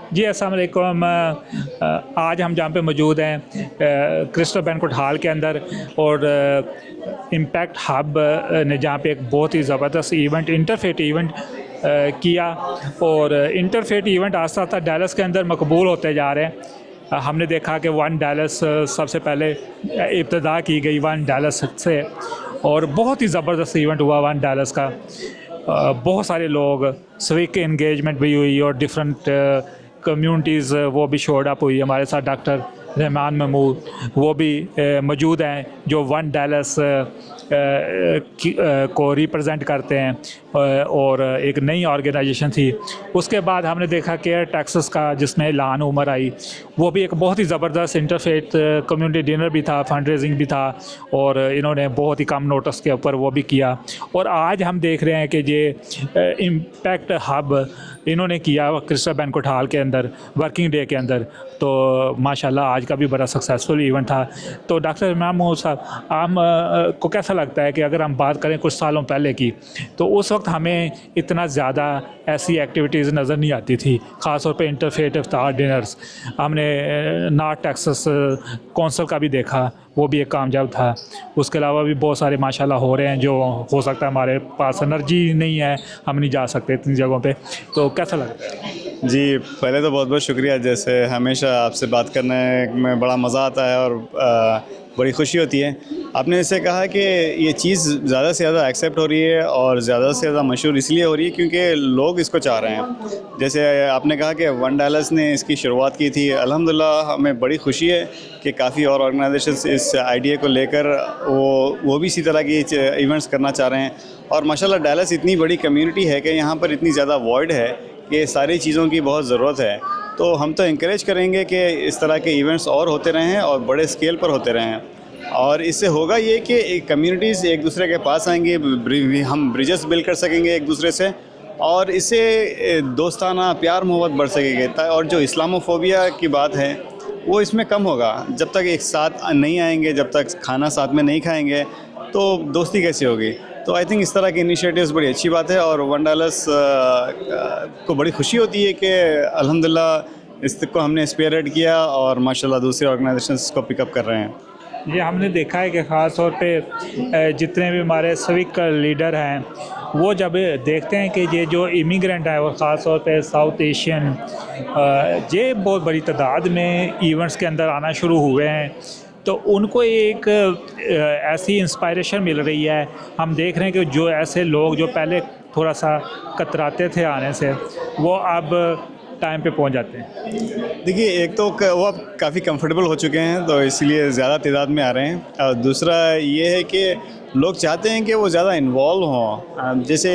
जी अस्सलाम वालेकुम। आज हम जहाँ पे मौजूद हैं क्रिस्टल बैंक्वेट हॉल के अंदर और इम्पैक्ट हब ने जहाँ पे एक बहुत ही ज़बरदस्त इवेंट इंटरफेथ इवेंट किया और इंटरफेथ इवेंट आस्ता आस्ता डैलस के अंदर मकबूल होते जा रहे हैं। हमने देखा कि वन डैलस सबसे पहले इब्तदा की गई वन डैलस से और बहुत ही ज़बरदस्त इवेंट हुआ वन डैलस का। बहुत सारे लोग स्विक एंगेजमेंट भी हुई और डिफरेंट कम्युनिटीज़ वो भी शोड अप हुई। हमारे साथ डॉक्टर रहमान महमूद वो भी मौजूद हैं जो वन डैलस को रिप्रेजेंट करते हैं और एक नई ऑर्गेनाइजेशन थी। उसके बाद हमने देखा केयर टेक्सास का जिसमें लान उमर आई, वो भी एक बहुत ही ज़बरदस्त इंटरफेथ कम्युनिटी डिनर भी था, फंड रेजिंग भी था और इन्होंने बहुत ही कम नोटिस के ऊपर वो भी किया। और आज हम देख रहे हैं कि ये इम्पैक्ट हब इन्होंने किया क्रिस्टल बैंक्वेट हॉल के अंदर वर्किंग डे के अंदर। तो माशाल्लाह आज का भी बड़ा सक्सेसफुल इवेंट था। तो डॉक्टर इमाम मोहम्मद साहब, आप को कैसा लगता है कि अगर हम बात करें कुछ सालों पहले की, तो उस वक्त हमें इतना ज़्यादा ऐसी एक्टिविटीज़ नज़र नहीं आती थी, ख़ास तौर पे इंटरफेथ इफ्तार डिनर्स। हमने नॉर्थ टेक्सास कौंसल का भी देखा, वो भी एक कामयाब था। उसके अलावा भी बहुत सारे माशाल्लाह हो रहे हैं जो हो सकता है हमारे पास एनर्जी नहीं है, हम नहीं जा सकते इतनी जगहों पे। तो कैसा लगता है? जी, पहले तो बहुत बहुत शुक्रिया। जैसे हमेशा आपसे बात करने में बड़ा मज़ा आता है और बड़ी खुशी होती है। आपने जैसे कहा कि ये चीज़ ज़्यादा से ज़्यादा एक्सेप्ट हो रही है और ज़्यादा से ज़्यादा मशहूर इसलिए हो रही है क्योंकि लोग इसको चाह रहे हैं। जैसे आपने कहा कि वन डैलस ने इसकी शुरुआत की थी, अल्हम्दुलिल्लाह हमें बड़ी खुशी है कि काफ़ी और ऑर्गेनाइजेशंस इस आइडिया को लेकर वो भी इसी तरह की इवेंट्स करना चाह रहे हैं। और माशाल्लाह डैलस इतनी बड़ी कम्युनिटी है कि यहाँ पर इतनी ज़्यादा वॉइड है कि सारी चीज़ों की बहुत ज़रूरत है। तो हम तो इंकरेज करेंगे कि इस तरह के इवेंट्स और होते रहें और बड़े स्केल पर होते रहें। और इससे होगा ये कि कम्युनिटीज़ एक दूसरे के पास आएंगे, हम ब्रिजेस बिल्ड कर सकेंगे एक दूसरे से और इससे दोस्ताना प्यार मोहब्बत बढ़ सकेगी। और जो इस्लामोफोबिया की बात है वो इसमें कम होगा। जब तक एक साथ नहीं आएंगे, जब तक खाना साथ में नहीं खाएंगे तो दोस्ती कैसी होगी। तो आई थिंक इस तरह के इनिशिएटिव्स बड़ी अच्छी बात है और वन डैलस को बड़ी खुशी होती है कि अल्हम्दुलिल्लाह इसको हमने स्पीयरहेड किया और माशाल्लाह दूसरे ऑर्गेनाइजेशंस इसको पिकअप कर रहे हैं। ये हमने देखा है कि ख़ास तौर पे जितने भी हमारे सिविक लीडर हैं वो जब देखते हैं कि ये जो इमिग्रेंट है वो ख़ास तौर पे साउथ एशियन ये बहुत बड़ी तादाद में इवेंट्स के अंदर आना शुरू हुए हैं, तो उनको एक ऐसी इंस्पायरेशन मिल रही है। हम देख रहे हैं कि जो ऐसे लोग जो पहले थोड़ा सा कतराते थे आने से, वो अब टाइम पे पहुंच जाते हैं। देखिए, एक तो वो अब काफ़ी कंफर्टेबल हो चुके हैं तो इसलिए ज़्यादा तादाद में आ रहे हैं। और दूसरा ये है कि लोग चाहते हैं कि वो ज़्यादा इन्वॉल्व हों। जैसे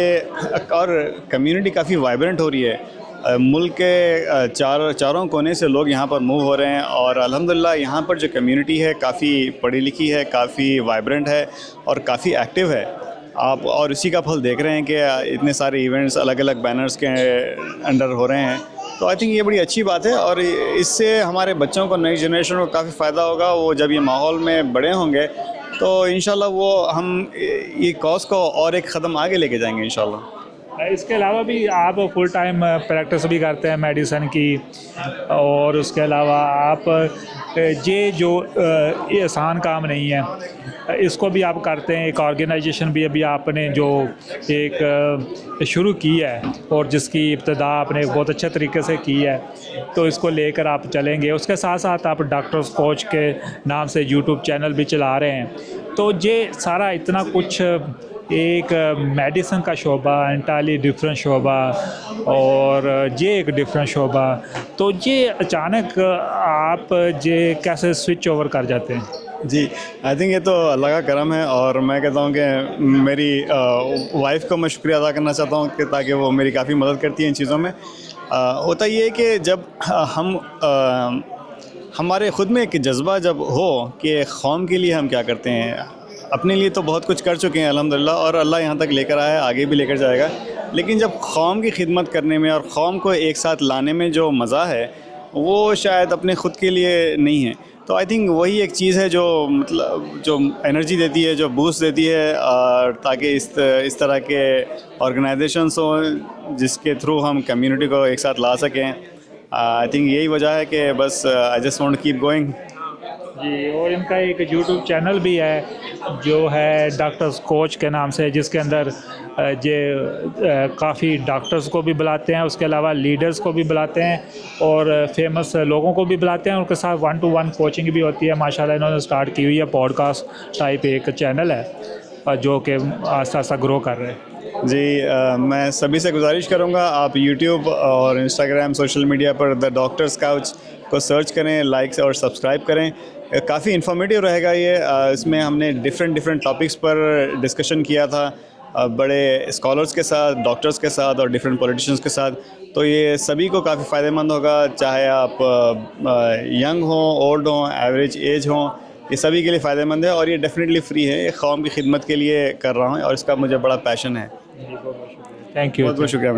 और कम्युनिटी काफ़ी वाइब्रेंट हो रही है। मुल्क के चारों कोने से लोग यहाँ पर मूव हो रहे हैं और अल्हम्दुलिल्लाह यहाँ पर जो कम्युनिटी है काफ़ी पढ़ी लिखी है, काफ़ी वाइब्रेंट है और काफ़ी एक्टिव है। आप और इसी का फल देख रहे हैं कि इतने सारे इवेंट्स अलग अलग बैनर्स के अंडर हो रहे हैं। तो आई थिंक ये बड़ी अच्छी बात है और इससे हमारे बच्चों को, नई जनरेशन को काफ़ी फ़ायदा होगा। वो जब ये माहौल में बड़े होंगे तो इंशाल्लाह वो हम ये कॉज को और एक कदम आगे लेके जाएंगे इंशाल्लाह। इसके अलावा भी आप फुल टाइम प्रैक्टिस भी करते हैं मेडिसिन की और उसके अलावा आप ये जो ये आसान काम नहीं है, इसको भी आप करते हैं। एक ऑर्गेनाइजेशन भी अभी आपने जो एक शुरू की है और जिसकी इब्तदा आपने बहुत अच्छे तरीके से की है, तो इसको लेकर आप चलेंगे। उसके साथ साथ आप डॉक्टर्स कोच के नाम से यूट्यूब चैनल भी चला रहे हैं। तो ये सारा इतना कुछ एक मेडिसिन का शोबा, एंटायरली डिफरेंट शोबा और ये एक डिफरेंट शोबा, तो ये अचानक आप ये कैसे स्विच ओवर कर जाते हैं? जी, आई थिंक ये तो अल्लाह का करम है और मैं कहता हूँ कि मेरी वाइफ को मैं शुक्रिया अदा करना चाहता हूँ कि ताकि वो मेरी काफ़ी मदद करती है इन चीज़ों में। होता ये है कि जब हम हमारे ख़ुद में एक जज्बा जब हो कि कौम के लिए हम क्या करते हैं, अपने लिए तो बहुत कुछ कर चुके हैं अल्हम्दुलिल्लाह और अल्लाह यहाँ तक लेकर आया है, आगे भी लेकर जाएगा। लेकिन जब कौम की खिदमत करने में और कौम को एक साथ लाने में जो मज़ा है वो शायद अपने ख़ुद के लिए नहीं है। तो आई थिंक वही एक चीज़ है जो मतलब जो एनर्जी देती है, जो बूस्ट देती है और ताकि इस तरह के ऑर्गेनाइजेशंस हों जिसके थ्रू हम कम्युनिटी को एक साथ ला सकें। आई थिंक यही वजह है कि बस I just want to keep going. जी, और इनका एक यूट्यूब चैनल भी है जो है डॉक्टर्स कोच के नाम से, जिसके अंदर काफ़ी डॉक्टर्स को भी बुलाते हैं, उसके अलावा लीडर्स को भी बुलाते हैं और फेमस लोगों को भी बुलाते हैं, उनके साथ 1-to-1 कोचिंग भी होती है। माशाल्लाह इन्होंने स्टार्ट की हुई है, पॉडकास्ट टाइप एक चैनल है जो कि आस्ता आस्ता ग्रो कर रहे हैं। जी, मैं सभी से गुजारिश करूंगा आप यूट्यूब और इंस्टाग्राम सोशल मीडिया पर द डॉक्टर्स काउच को सर्च करें, लाइक और सब्सक्राइब करें। काफ़ी इन्फॉर्मेटिव रहेगा ये। इसमें हमने डिफरेंट टॉपिक्स पर डिस्कशन किया था, बड़े स्कॉलर्स के साथ, डॉक्टर्स के साथ और डिफरेंट पॉलिटिशियंस के साथ। तो ये सभी को काफ़ी फ़ायदेमंद होगा, चाहे आप यंग हों, ओल्ड हों, एवरेज एज हों, ये सभी के लिए फ़ायदेमंद है और ये डेफिनेटली फ्री है। ये कौम की खिदमत के लिए कर रहा हूँ और इसका मुझे बड़ा पैशन है। Thank you. बहुत बहुत शुक्रिया।